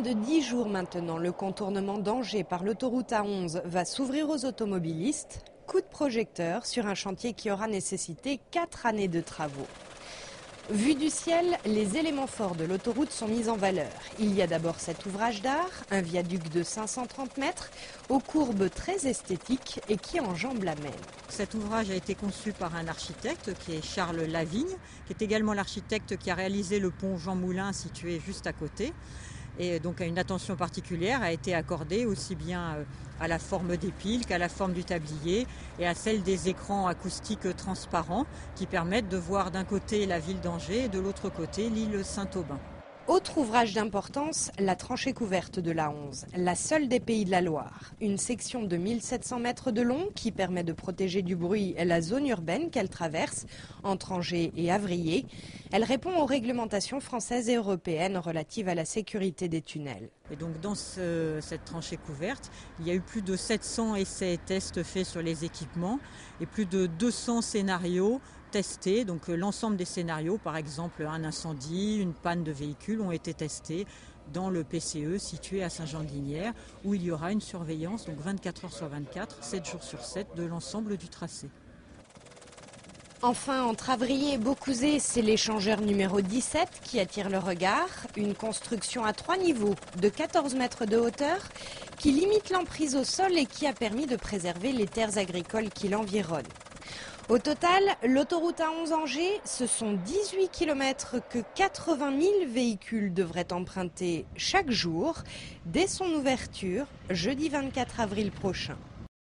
de 10 jours maintenant, le contournement d'Angers par l'autoroute A11 va s'ouvrir aux automobilistes. Coup de projecteur sur un chantier qui aura nécessité 4 années de travaux. Vu du ciel, les éléments forts de l'autoroute sont mis en valeur. Il y a d'abord cet ouvrage d'art, un viaduc de 530 mètres, aux courbes très esthétiques et qui enjambe la Maine. Cet ouvrage a été conçu par un architecte qui est Charles Lavigne, qui est également l'architecte qui a réalisé le pont Jean Moulin situé juste à côté. Et donc une attention particulière a été accordée aussi bien à la forme des piles qu'à la forme du tablier et à celle des écrans acoustiques transparents qui permettent de voir d'un côté la ville d'Angers et de l'autre côté l'île Saint-Aubin. Autre ouvrage d'importance, la tranchée couverte de l'A11, la seule des Pays de la Loire. Une section de 1700 mètres de long qui permet de protéger du bruit la zone urbaine qu'elle traverse entre Angers et Avrier. Elle répond aux réglementations françaises et européennes relatives à la sécurité des tunnels. Et donc dans cette tranchée couverte, il y a eu plus de 700 essais et tests faits sur les équipements et plus de 200 scénarios testés. Donc l'ensemble des scénarios, par exemple un incendie, une panne de véhicule, ont été testés dans le PCE situé à Saint-Jean-de-Lignières où il y aura une surveillance donc 24 heures sur 24, 7 jours sur 7 de l'ensemble du tracé. Enfin, entre Avrier et Beaucouzé, c'est l'échangeur numéro 17 qui attire le regard. Une construction à 3 niveaux de 14 mètres de hauteur qui limite l'emprise au sol et qui a permis de préserver les terres agricoles qui l'environnent. Au total, l'autoroute A11 Angers, ce sont 18 km que 80 000 véhicules devraient emprunter chaque jour dès son ouverture, jeudi 24 avril prochain.